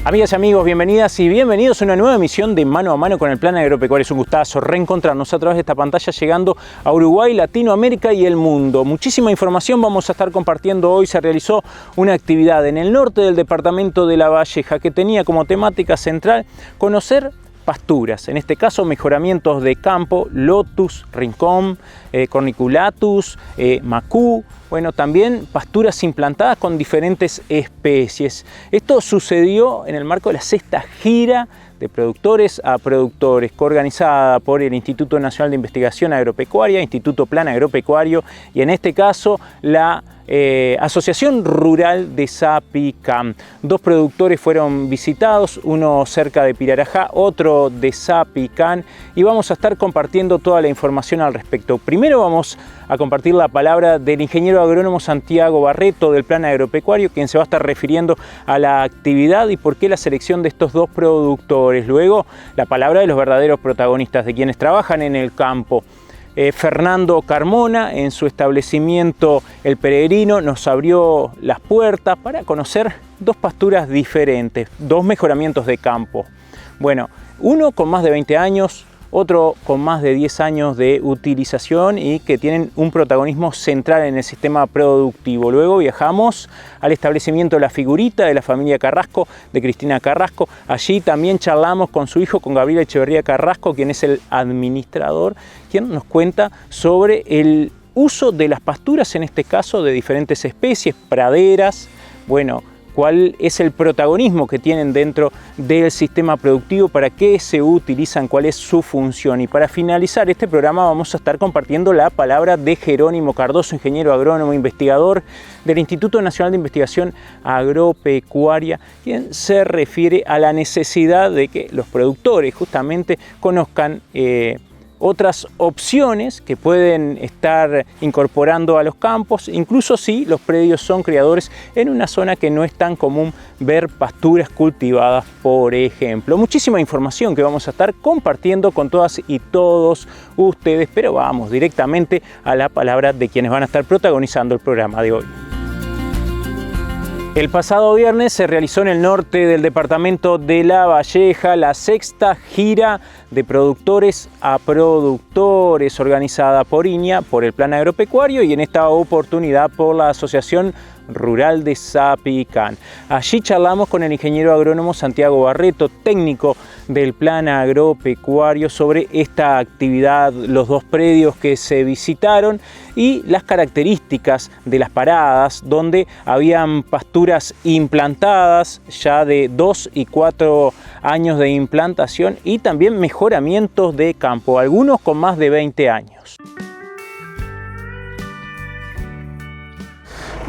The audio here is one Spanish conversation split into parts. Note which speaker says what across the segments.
Speaker 1: Amigas y amigos, bienvenidas y bienvenidos a una nueva emisión de Mano a Mano con el Plan Agropecuario. Es un gustazo reencontrarnos a través de esta pantalla llegando a Uruguay, Latinoamérica y el mundo. Muchísima información vamos a estar compartiendo hoy. Se realizó una actividad en el norte del departamento de La Valleja que tenía como temática central conocer pasturas, en este caso mejoramientos de campo, lotus, rincón, corniculatus, macú, bueno, también pasturas implantadas con diferentes especies. Esto sucedió en el marco de la sexta gira de productores a productores, coorganizada por el Instituto Nacional de Investigación Agropecuaria, Instituto Plan Agropecuario y en este caso la Asociación Rural de Zapicán. Dos productores fueron visitados, uno cerca de Pirarajá, otro de Zapicán, y vamos a estar compartiendo toda la información al respecto. Primero vamos a compartir la palabra del ingeniero agrónomo Santiago Barreto del Plan Agropecuario, quien se va a estar refiriendo a la actividad y por qué la selección de estos dos productores. Luego la palabra de los verdaderos protagonistas, de quienes trabajan en el campo. Fernando Carmona, en su establecimiento El Peregrino, nos abrió las puertas para conocer dos pasturas diferentes, dos mejoramientos de campo. Bueno, uno con más de 20 años, otro con más de 10 años de utilización y que tienen un protagonismo central en el sistema productivo. Luego viajamos al establecimiento La Figurita de la familia Carrasco, de Cristina Carrasco. Allí también charlamos con su hijo, con Gabriel Echeverría Carrasco, quien es el administrador, quien nos cuenta sobre el uso de las pasturas, en este caso de diferentes especies, praderas, bueno, cuál es el protagonismo que tienen dentro del sistema productivo, para qué se utilizan, cuál es su función. Y para finalizar este programa vamos a estar compartiendo la palabra de Jerónimo Cardoso, ingeniero agrónomo, investigador del Instituto Nacional de Investigación Agropecuaria, quien se refiere a la necesidad de que los productores justamente conozcan otras opciones que pueden estar incorporando a los campos, incluso si los predios son criadores en una zona que no es tan común ver pasturas cultivadas, por ejemplo. Muchísima información que vamos a estar compartiendo con todas y todos ustedes, pero vamos directamente a la palabra de quienes van a estar protagonizando el programa de hoy. El pasado viernes se realizó en el norte del departamento de La Valleja la sexta gira de productores a productores, organizada por INIA, por el Plan Agropecuario y en esta oportunidad por la Asociación Rural de Zapicán. Allí charlamos con el ingeniero agrónomo Santiago Barreto, técnico del Plan Agropecuario, sobre esta actividad, los dos predios que se visitaron y las características de las paradas, donde habían pasturas implantadas ya de 2 y 4 años de implantación y también mejoramientos de campo, algunos con más de 20 años.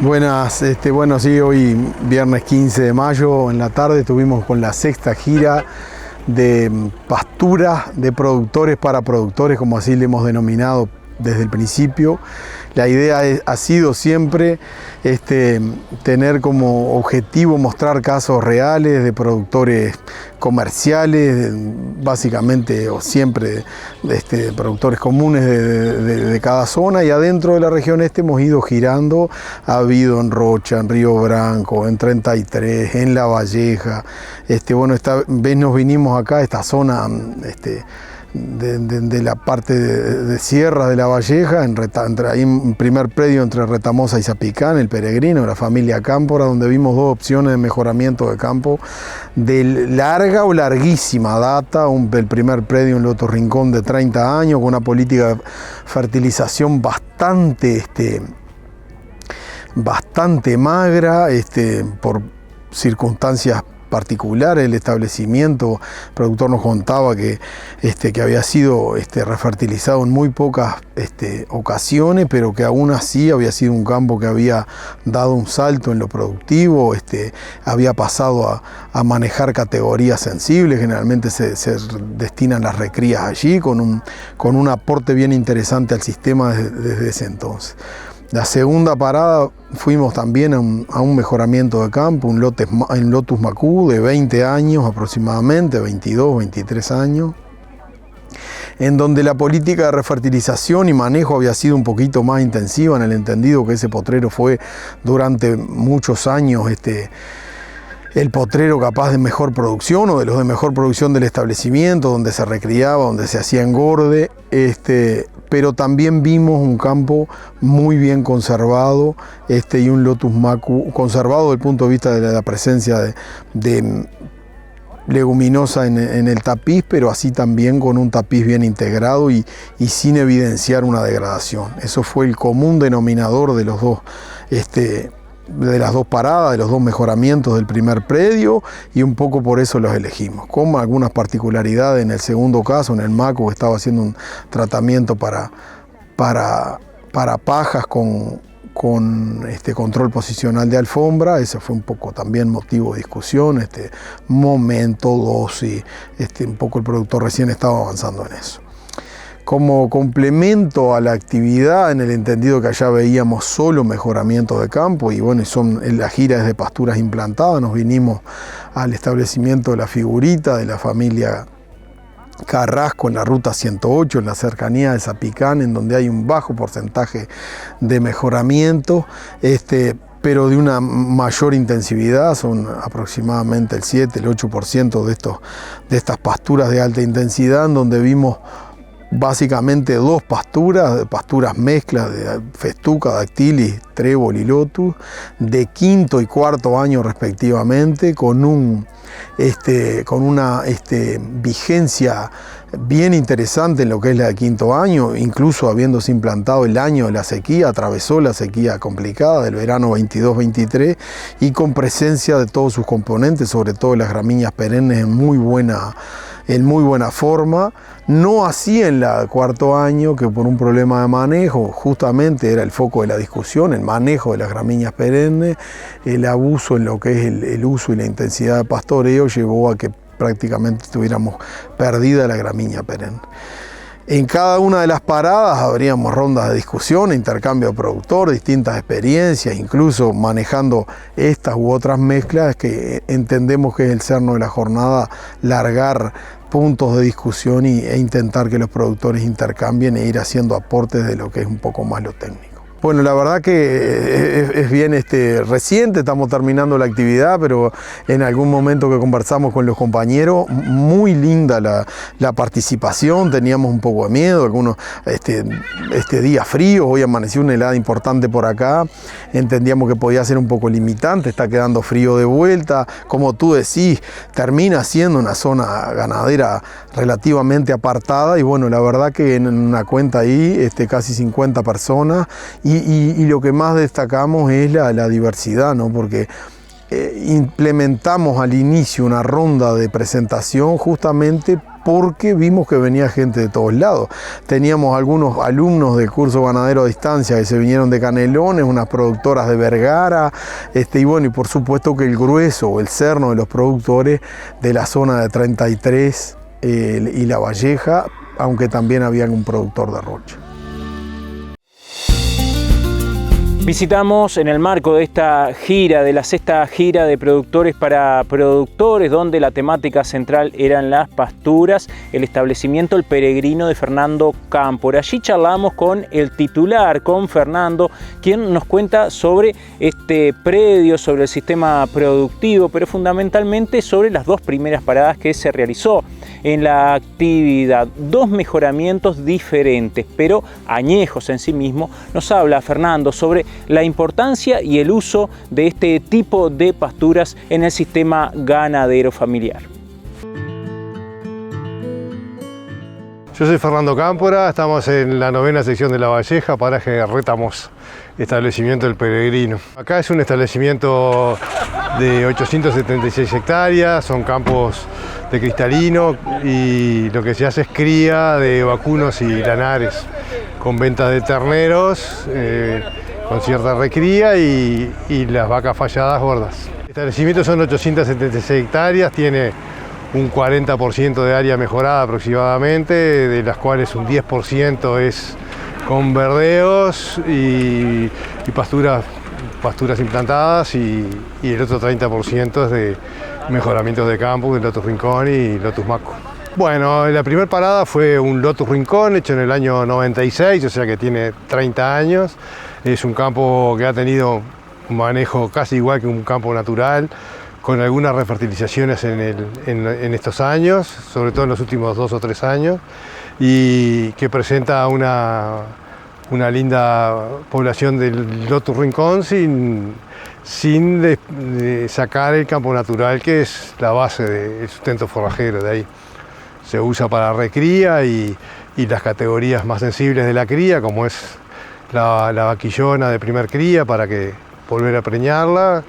Speaker 2: Buenas, bueno, sí, hoy viernes 15 de mayo en la tarde estuvimos con la sexta gira de pasturas de productores para productores, como así le hemos denominado desde el principio. La idea ha sido siempre tener como objetivo mostrar casos reales de productores comerciales, básicamente o siempre productores comunes de cada zona, y adentro de la región hemos ido girando. Ha habido en Rocha, en Río Branco, en 33, en La Valleja. Bueno, esta vez nos vinimos acá a esta zona de la parte de sierra de La Valleja, ahí un primer predio entre Retamosa y Zapicán, El Peregrino, la familia Cámpora, donde vimos dos opciones de mejoramiento de campo de larga o larguísima data. El primer predio en Loto Rincón de 30 años, con una política de fertilización bastante magra, por circunstancias particulares. El establecimiento, el productor nos contaba que había sido refertilizado en muy pocas ocasiones, pero que aún así había sido un campo que había dado un salto en lo productivo, había pasado a manejar categorías sensibles. Generalmente se destinan las recrías allí, con un aporte bien interesante al sistema desde ese entonces. La segunda parada fuimos también a un mejoramiento de campo, un Lotus Macú de 20 años aproximadamente, 22, 23 años, en donde la política de refertilización y manejo había sido un poquito más intensiva, en el entendido que ese potrero fue durante muchos años el potrero capaz de mejor producción o de los de mejor producción del establecimiento, donde se recriaba, donde se hacía engorde, pero también vimos un campo muy bien conservado y un Lotus Macu conservado desde el punto de vista de la presencia de leguminosa en el tapiz, pero así también con un tapiz bien integrado y sin evidenciar una degradación. Eso fue el común denominador de los dos, de las dos paradas, de los dos mejoramientos del primer predio, y un poco por eso los elegimos, con algunas particularidades en el segundo caso, en el Macu, que estaba haciendo un tratamiento para pajas con control posicional de alfombra. Ese fue un poco también motivo de discusión, momento, dosis, un poco el productor recién estaba avanzando en eso. Como complemento a la actividad, en el entendido que allá veíamos solo mejoramientos de campo, y bueno, la gira es de pasturas implantadas, nos vinimos al establecimiento de La Figurita, de la familia Carrasco, en la ruta 108, en la cercanía de Zapicán, en donde hay un bajo porcentaje de mejoramiento, pero de una mayor intensividad. Son aproximadamente el 7, el 8% de estas pasturas de alta intensidad, en donde vimos básicamente dos pasturas mezclas de festuca, dactilis, trébol y lotus, de quinto y cuarto año respectivamente, con una vigencia bien interesante en lo que es la de quinto año, incluso habiéndose implantado el año de la sequía, atravesó la sequía complicada del verano 22-23, y con presencia de todos sus componentes, sobre todo las gramíneas perennes en muy buena forma. No así en la cuarto año, que por un problema de manejo, justamente era el foco de la discusión, el manejo de las gramíneas perennes, el abuso en lo que es el uso y la intensidad de pastoreo, llevó a que prácticamente tuviéramos perdida la gramínea perenne. En cada una de las paradas habríamos rondas de discusión, intercambio de productor, distintas experiencias, incluso manejando estas u otras mezclas, que entendemos que es el cerno de la jornada, largar puntos de discusión e intentar que los productores intercambien e ir haciendo aportes de lo que es un poco más lo técnico. Bueno, la verdad que es bien reciente, estamos terminando la actividad, pero en algún momento que conversamos con los compañeros, muy linda la participación, teníamos un poco de miedo, algunos día frío, hoy amaneció una helada importante por acá, entendíamos que podía ser un poco limitante, está quedando frío de vuelta, como tú decís, termina siendo una zona ganadera relativamente apartada, y bueno, la verdad que en una cuenta ahí, casi 50 personas, y lo que más destacamos es la diversidad, ¿no? Porque implementamos al inicio una ronda de presentación justamente porque vimos que venía gente de todos lados. Teníamos algunos alumnos del curso ganadero a distancia que se vinieron de Canelones, unas productoras de Vergara, y bueno, y por supuesto que el grueso o el cerno de los productores de la zona de 33 y La Valleja, aunque también había un productor de Rocha.
Speaker 1: Visitamos en el marco de esta gira, de la sexta gira de productores para productores, donde la temática central eran las pasturas, el establecimiento El Peregrino de Fernando Cámpora. Allí charlamos con el titular, con Fernando, quien nos cuenta sobre este predio, sobre el sistema productivo, pero fundamentalmente sobre las dos primeras paradas que se realizó en la actividad. Dos mejoramientos diferentes, pero añejos en sí mismos. Nos habla Fernando sobre la importancia y el uso de este tipo de pasturas en el sistema ganadero familiar.
Speaker 3: Yo soy Fernando Cámpora, estamos en la 9ª sección de La Valleja, paraje Rétamos, establecimiento El Peregrino. Acá es un establecimiento de 876 hectáreas, son campos de cristalino, y lo que se hace es cría de vacunos y lanares, con ventas de terneros, con cierta recría, y las vacas falladas gordas. El establecimiento son 876 hectáreas, tiene un 40% de área mejorada aproximadamente, de las cuales un 10% es con verdeos y pasturas implantadas, y el otro 30% es de mejoramientos de campo, de Lotus Rincón y Lotus Macu. Bueno, la primera parada fue un Lotus Rincón hecho en el año 96, o sea que tiene 30 años. Es un campo que ha tenido un manejo casi igual que un campo natural, con algunas refertilizaciones en estos años, sobre todo en los últimos 2 o 3 años, y que presenta una linda población del Lotus Rincón sin sacar el campo natural, que es la base del sustento forrajero de ahí. Se usa para recría y las categorías más sensibles de la cría, como es la vaquillona de primer cría, para que volver a preñarla.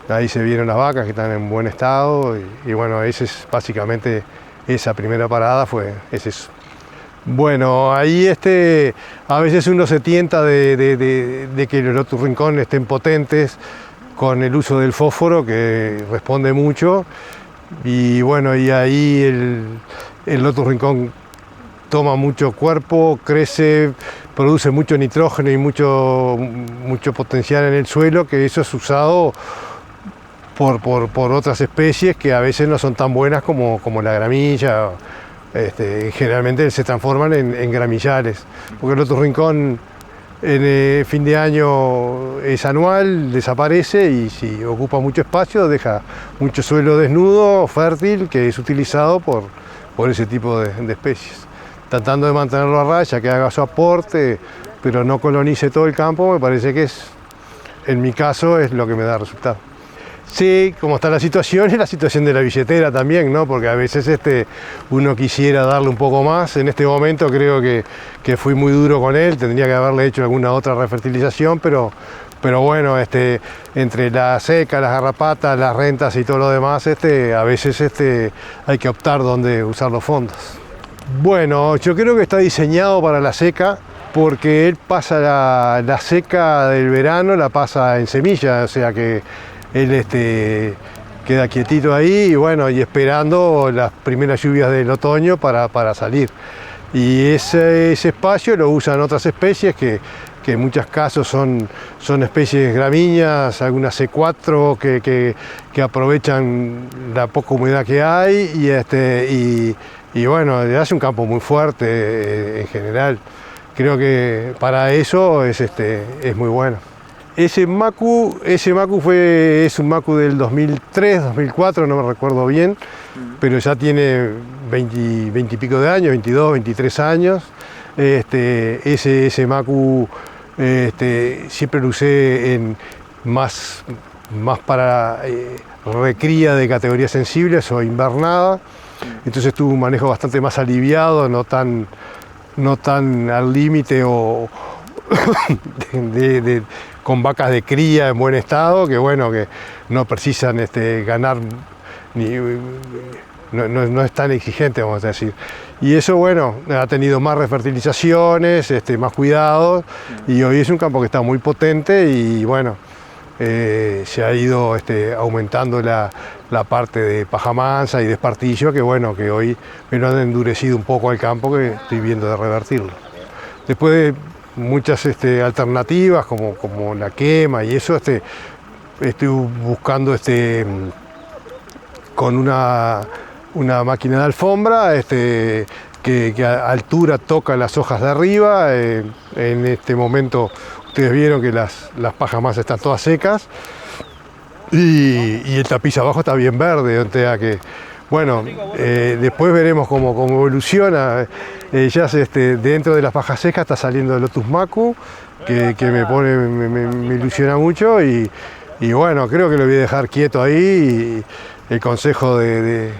Speaker 3: Ahí se vieron las vacas que están en buen estado y bueno, ese es básicamente esa primera parada, es eso. Bueno, ahí a veces uno se tienta de que los Lotus Rincón estén potentes con el uso del fósforo, que responde mucho, y bueno, y ahí el Lotus Rincón toma mucho cuerpo, crece, produce mucho nitrógeno y mucho potencial en el suelo, que eso es usado por otras especies que a veces no son tan buenas como la gramilla. Generalmente se transforman en gramillares, porque el Lotus Rincón en fin de año es anual, desaparece, y si ocupa mucho espacio deja mucho suelo desnudo, fértil, que es utilizado por ese tipo de especies. Tratando de mantenerlo a raya, que haga su aporte, pero no colonice todo el campo, me parece que en mi caso es lo que me da resultado. Sí, como está la situación, es la situación de la billetera también, ¿no? Porque a veces uno quisiera darle un poco más. En este momento creo que fui muy duro con él, tendría que haberle hecho alguna otra refertilización, pero bueno, entre la seca, las garrapatas, las rentas y todo lo demás, a veces hay que optar dónde usar los fondos. Bueno, yo creo que está diseñado para la seca, porque él pasa la seca del verano, la pasa en semilla, o sea que él queda quietito ahí y bueno, y esperando las primeras lluvias del otoño para salir. Y ese espacio lo usan otras especies que en muchos casos son especies gramíneas, algunas C4 que aprovechan la poca humedad que hay y bueno, hace un campo muy fuerte en general. Creo que para eso es muy bueno. Ese macu es un macu del 2003, 2004, no me recuerdo bien, pero ya tiene 20 y pico de años, 22, 23 años. Ese macu siempre lo usé más para recría de categorías sensibles o invernada, entonces tuvo un manejo bastante más aliviado, no tan al límite o con vacas de cría en buen estado, que bueno, que no precisan ganar, no es tan exigente, vamos a decir. Y eso, bueno, ha tenido más refertilizaciones, más cuidados, y hoy es un campo que está muy potente y bueno, se ha ido aumentando la parte de paja mansa y de espartillo, que bueno, que hoy me lo han endurecido un poco al campo, que estoy viendo de revertirlo. Después de muchas alternativas como la quema y eso, estoy buscando con una máquina de alfombra que a altura toca las hojas de arriba. En este momento ustedes vieron que las pajas más están todas secas y el tapiz abajo está bien verde, o sea que bueno, después veremos cómo evoluciona. Ya dentro de las pajas secas está saliendo el Lotus Macu, que me ilusiona mucho y bueno, creo que lo voy a dejar quieto ahí. Y el consejo de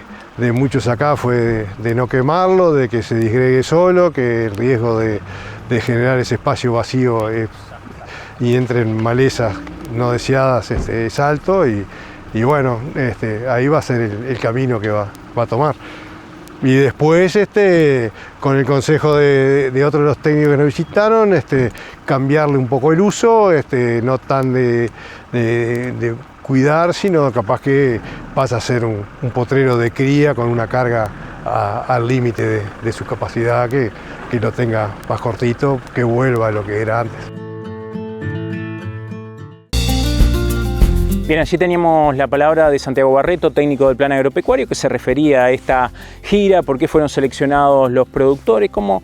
Speaker 3: muchos acá fue de no quemarlo, de que se disgregue solo, que el riesgo de generar ese espacio vacío y entren malezas no deseadas es alto y bueno, ahí va a ser el camino que va a tomar. Y después, con el consejo de otros de los técnicos que nos visitaron, cambiarle un poco el uso, no tan de cuidar, sino capaz que pasa a ser un potrero de cría con una carga al límite de su capacidad, que lo tenga más cortito, que vuelva a lo que era antes.
Speaker 1: Bien, allí teníamos la palabra de Santiago Barreto, técnico del Plan Agropecuario, que se refería a esta gira, por qué fueron seleccionados los productores, cómo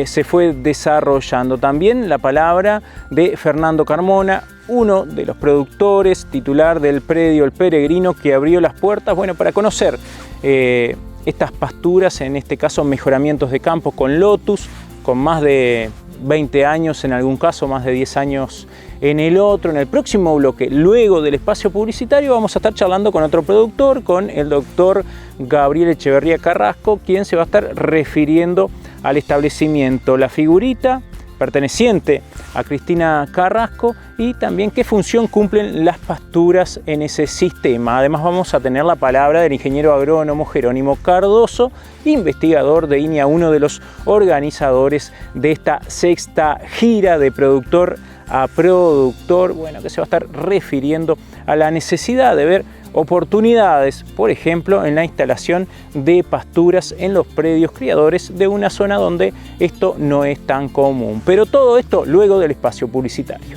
Speaker 1: se fue desarrollando. También la palabra de Fernando Carmona, uno de los productores, titular del predio El Peregrino, que abrió las puertas, bueno, para conocer estas pasturas, en este caso mejoramientos de campo con Lotus, con más de 20 años en algún caso, más de 10 años en el otro. En el próximo bloque, luego del espacio publicitario, vamos a estar charlando con otro productor, con el doctor Gabriel Echeverría Carrasco, quien se va a estar refiriendo al establecimiento La Figurita, perteneciente a Cristina Carrasco, y también qué función cumplen las pasturas en ese sistema. Además vamos a tener la palabra del ingeniero agrónomo Jerónimo Cardoso, investigador de INEA, uno de los organizadores de esta sexta gira de productor a productor, bueno, que se va a estar refiriendo a la necesidad de ver oportunidades, por ejemplo, en la instalación de pasturas en los predios criadores de una zona donde esto no es tan común. Pero todo esto luego del espacio publicitario.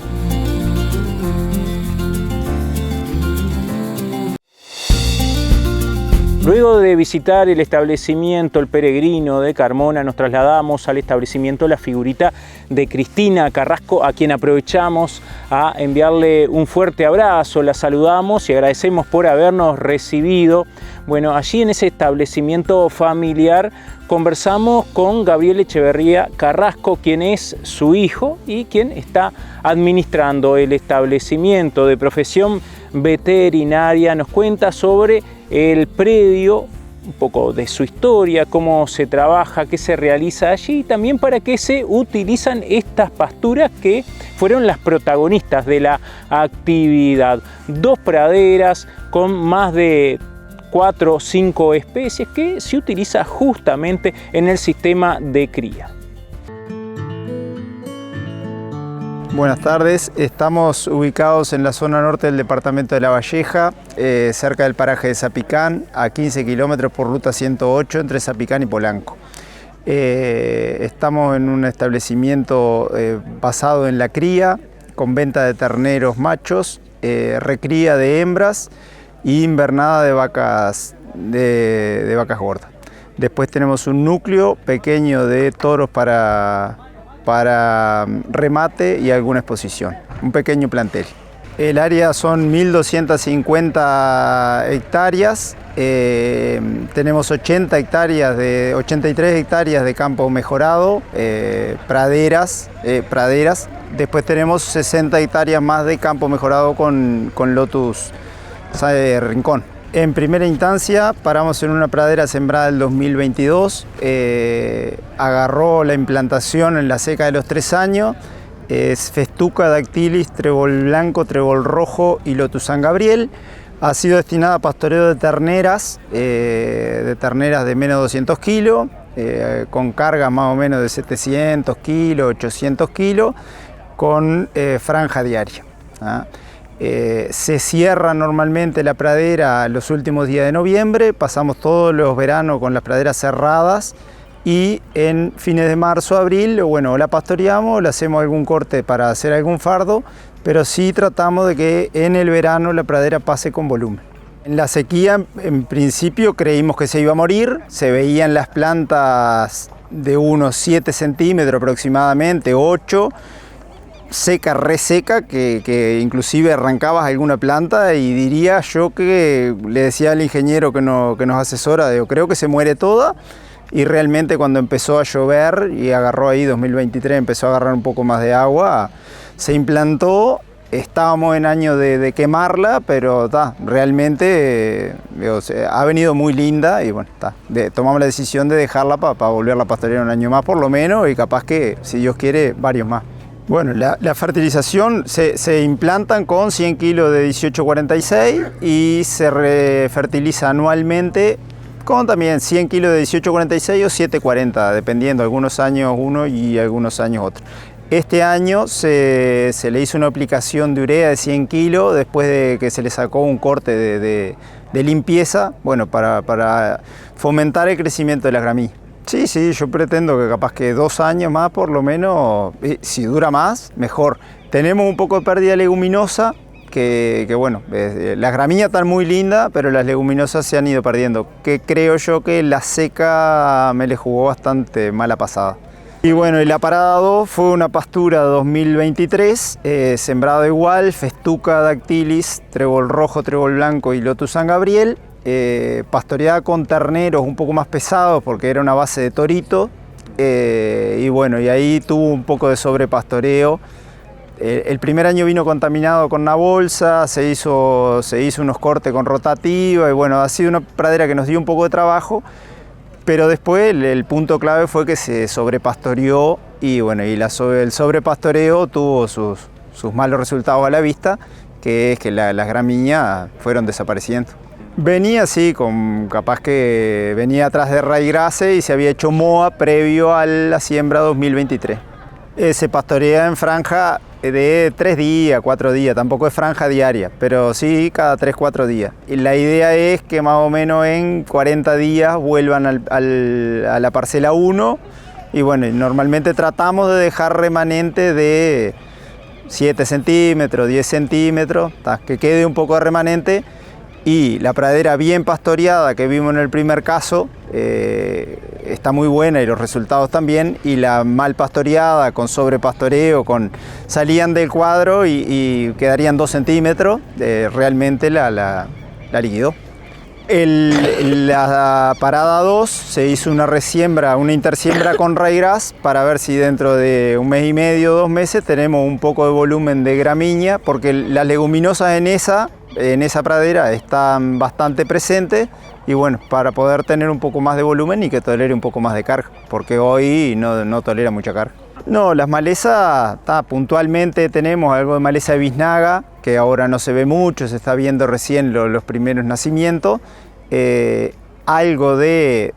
Speaker 1: Luego de visitar el establecimiento El Peregrino de Carmona, nos trasladamos al establecimiento La Figurita de Cristina Carrasco, a quien aprovechamos a enviarle un fuerte abrazo. La saludamos y agradecemos por habernos recibido. Bueno, allí en ese establecimiento familiar conversamos con Gabriel Echeverría Carrasco, quien es su hijo y quien está administrando el establecimiento. De profesión veterinaria, nos cuenta sobre el predio, un poco de su historia, cómo se trabaja, qué se realiza allí, y también para qué se utilizan estas pasturas que fueron las protagonistas de la actividad. 2 praderas con más de 4 o 5 especies que se utiliza justamente en el sistema de cría.
Speaker 4: Buenas tardes, estamos ubicados en la zona norte del departamento de La Valleja, cerca del paraje de Zapicán, a 15 kilómetros por ruta 108 entre Zapicán y Polanco. Estamos en un establecimiento basado en la cría, con venta de terneros machos, recría de hembras y invernada de vacas gordas. Después tenemos un núcleo pequeño de toros para remate y alguna exposición, un pequeño plantel. El área son 1.250 hectáreas, tenemos 83 hectáreas de campo mejorado, praderas, después tenemos 60 hectáreas más de campo mejorado con Lotus Rincón. En primera instancia paramos en una pradera sembrada en 2022, agarró la implantación en la seca de los 3 años, es Festuca dactylis, trébol blanco, trébol rojo y Lotus San Gabriel. Ha sido destinada a pastoreo de terneras de menos de 200 kilos, con carga más o menos de 700 kilos, 800 kilos, con franja diaria. Se cierra normalmente la pradera los últimos días de noviembre, pasamos todos los veranos con las praderas cerradas y en fines de marzo, abril, bueno, la pastoreamos, le hacemos algún corte para hacer algún fardo, pero sí tratamos de que en el verano la pradera pase con volumen. En la sequía, en principio, creímos que se iba a morir, se veían las plantas de unos 7 centímetros aproximadamente, 8, seca, reseca, que inclusive arrancabas alguna planta y diría yo que le decía al ingeniero que nos asesora, digo, creo que se muere toda, y realmente cuando empezó a llover y agarró ahí 2023, empezó a agarrar un poco más de agua, se implantó. Estábamos en año de quemarla, pero realmente ha venido muy linda y bueno, tomamos la decisión de dejarla para volverla a pastorear un año más por lo menos, y capaz que, si Dios quiere, varios más. Bueno, la fertilización se implantan con 100 kilos de 1846 y se refertiliza anualmente con también 100 kilos de 1846 o 740, dependiendo, algunos años uno y algunos años otro. Este año se le hizo una aplicación de urea de 100 kilos después de que se le sacó un corte de limpieza, bueno, para fomentar el crecimiento de las gramíneas. Sí, yo pretendo que capaz que 2 años más por lo menos, si dura más, mejor. Tenemos un poco de pérdida leguminosa, que bueno, las gramíneas están muy lindas, pero las leguminosas se han ido perdiendo, que creo yo que la seca me le jugó bastante mala pasada. Y bueno, y la parada 2 fue una pastura 2023, sembrado igual, Festuca dactylis, trébol rojo, trébol blanco y Lotus San Gabriel, pastoreada con terneros un poco más pesados porque era una base de torito, y bueno, y ahí tuvo un poco de sobrepastoreo. El primer año vino contaminado con una bolsa, se hizo unos cortes con rotativa y bueno, ha sido una pradera que nos dio un poco de trabajo. Pero después el punto clave fue que se sobrepastoreó y bueno, y el sobrepastoreo tuvo sus malos resultados a la vista, que es que las gramíneas fueron desapareciendo. Venía así, capaz que venía atrás de raigrase y se había hecho moa previo a la siembra 2023. Se pastorea en franja de 3 días, 4 días, tampoco es franja diaria, pero sí cada 3, 4 días. Y la idea es que más o menos en 40 días vuelvan a la parcela 1 y bueno, normalmente tratamos de dejar remanente de 7 centímetros, 10 centímetros, que quede un poco de remanente. Y la pradera bien pastoreada que vimos en el primer caso está muy buena y los resultados también, y la mal pastoreada con sobrepastoreo, salían del cuadro y quedarían 2 centímetros, realmente la liquidó. La parada 2 se hizo una resiembra, una intersiembra con raigrás para ver si dentro de 1 mes y medio, 2 meses tenemos un poco de volumen de gramínea, porque las leguminosas en esa pradera están bastante presentes y bueno, para poder tener un poco más de volumen y que tolere un poco más de carga, porque hoy no tolera mucha carga. No, las malezas, puntualmente tenemos algo de maleza de biznaga, que ahora no se ve mucho, se está viendo recién los primeros nacimientos. Algo de,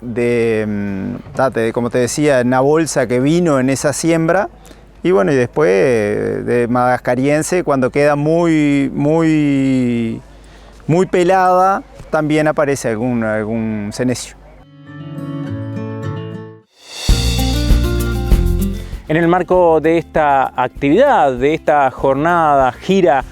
Speaker 4: como te decía, una bolsa que vino en esa siembra. Y bueno, y después de madagascariense, cuando queda muy pelada, también aparece algún senecio.
Speaker 1: En el marco de esta actividad, de esta jornada, gira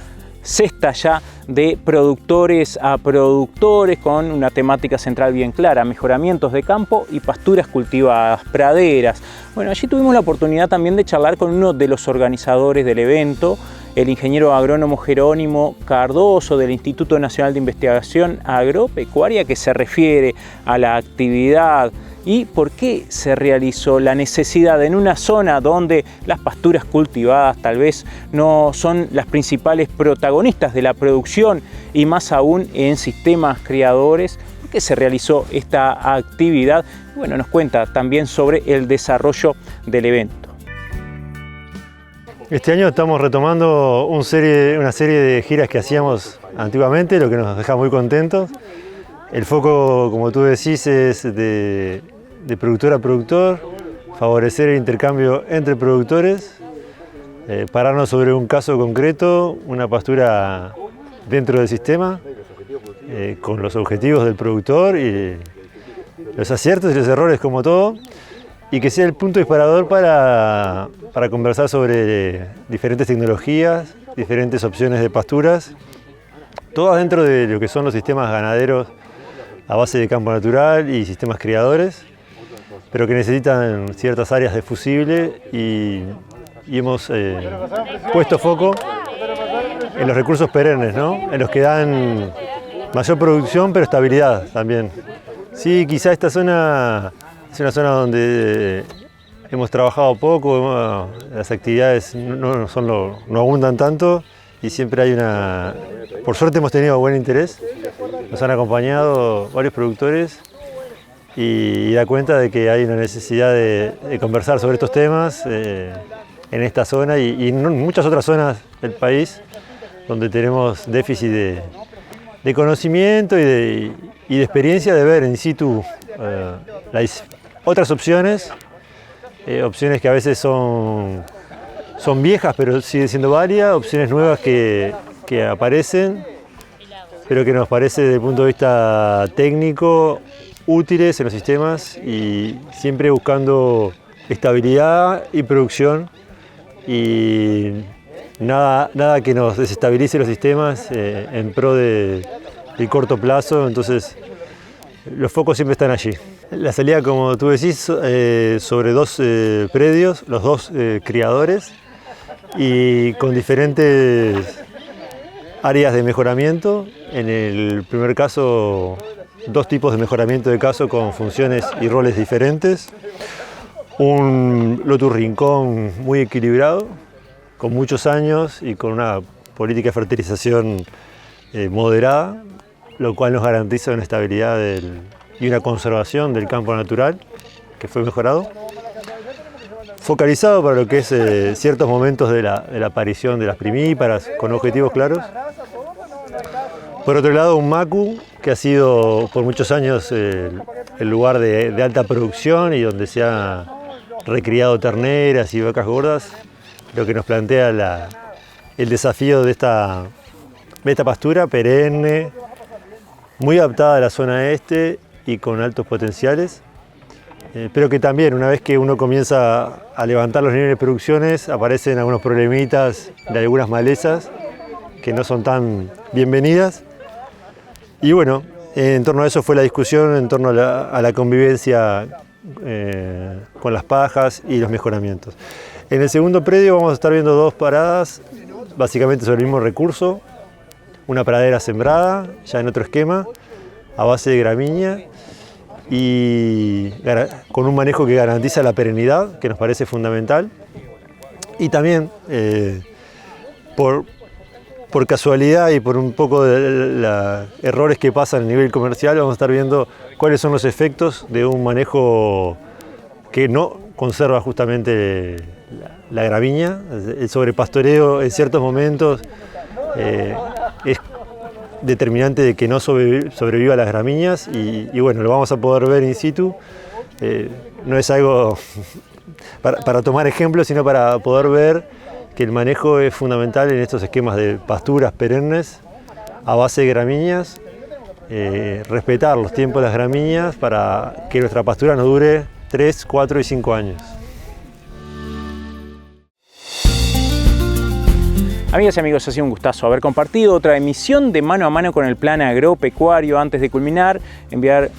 Speaker 1: sexta ya de productores a productores con una temática central bien clara: mejoramientos de campo y pasturas cultivadas, praderas. Bueno, allí tuvimos la oportunidad también de charlar con uno de los organizadores del evento, el ingeniero agrónomo Jerónimo Cardoso del Instituto Nacional de Investigación Agropecuaria, que se refiere a la actividad y por qué se realizó, la necesidad en una zona donde las pasturas cultivadas tal vez no son las principales protagonistas de la producción y más aún en sistemas criadores. ¿Por qué se realizó esta actividad? Bueno, nos cuenta también sobre el desarrollo del evento.
Speaker 5: Este año estamos retomando una serie de giras que hacíamos antiguamente, lo que nos deja muy contentos. El foco, como tú decís, es de productor a productor, favorecer el intercambio entre productores, pararnos sobre un caso concreto, una pastura dentro del sistema, con los objetivos del productor y los aciertos y los errores como todo, y que sea el punto disparador para conversar sobre diferentes tecnologías, diferentes opciones de pasturas, todas dentro de lo que son los sistemas ganaderos a base de campo natural y sistemas criadores, pero que necesitan ciertas áreas de fusible y hemos puesto foco en los recursos perennes, ¿no? En los que dan mayor producción pero estabilidad también. Sí, quizá esta zona es una zona donde hemos trabajado poco, las actividades no abundan tanto y siempre hay por suerte hemos tenido buen interés, nos han acompañado varios productores y da cuenta de que hay una necesidad de conversar sobre estos temas en esta zona y en muchas otras zonas del país donde tenemos déficit de conocimiento y de experiencia de ver in situ otras opciones, opciones que a veces son viejas pero siguen siendo varias, opciones nuevas que aparecen, pero que nos parece desde el punto de vista técnico útiles en los sistemas y siempre buscando estabilidad y producción y nada que nos desestabilice los sistemas en pro del corto plazo, entonces los focos siempre están allí. La salida, como tú decís, sobre 2 predios, los 2 criadores, y con diferentes áreas de mejoramiento. En el primer caso, 2 tipos de mejoramiento de caso con funciones y roles diferentes. Un Lotus Rincón muy equilibrado, con muchos años y con una política de fertilización moderada, lo cual nos garantiza una estabilidad y una conservación del campo natural que fue mejorado. Focalizado para lo que es ciertos momentos de la aparición de las primíparas, con objetivos claros. Por otro lado, un Macu, que ha sido por muchos años el lugar de alta producción y donde se ha recriado terneras y vacas gordas, lo que nos plantea el desafío de esta pastura perenne, muy adaptada a la zona este y con altos potenciales, pero que también, una vez que uno comienza a levantar los niveles de producciones, aparecen algunos problemitas de algunas malezas que no son tan bienvenidas. Y bueno, en torno a eso fue la discusión, en torno a la convivencia con las pajas y los mejoramientos. En el segundo predio vamos a estar viendo 2 paradas, básicamente sobre el mismo recurso. Una pradera sembrada, ya en otro esquema, a base de gramínea y con un manejo que garantiza la perennidad, que nos parece fundamental. Y también, por casualidad y por un poco de errores que pasan a nivel comercial, vamos a estar viendo cuáles son los efectos de un manejo que no conserva justamente la gramínea. El sobrepastoreo en ciertos momentos es determinante de que no sobreviva las gramíneas y bueno, lo vamos a poder ver in situ. No es algo para tomar ejemplos, sino para poder ver que el manejo es fundamental en estos esquemas de pasturas perennes a base de gramíneas, respetar los tiempos de las gramíneas para que nuestra pastura nos dure 3, 4 y 5 años.
Speaker 1: Amigas y amigos, ha sido un gustazo haber compartido otra emisión de Mano a Mano con el Plan Agropecuario. Antes de culminar, enviar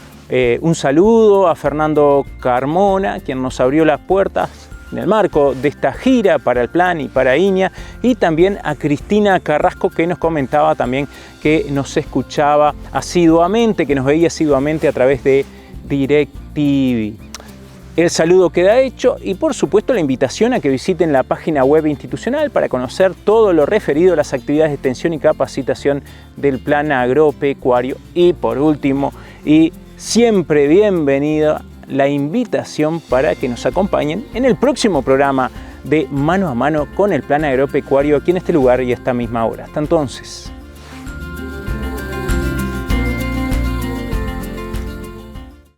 Speaker 1: un saludo a Fernando Carmona, quien nos abrió las puertas en el marco de esta gira para el Plan y para INIA, y también a Cristina Carrasco, que nos comentaba también que nos escuchaba asiduamente, que nos veía asiduamente a través de DirecTV. El saludo queda hecho y por supuesto la invitación a que visiten la página web institucional para conocer todo lo referido a las actividades de extensión y capacitación del Plan Agropecuario. Y por último, y siempre bienvenida, la invitación para que nos acompañen en el próximo programa de Mano a Mano con el Plan Agropecuario aquí en este lugar y a esta misma hora. Hasta entonces.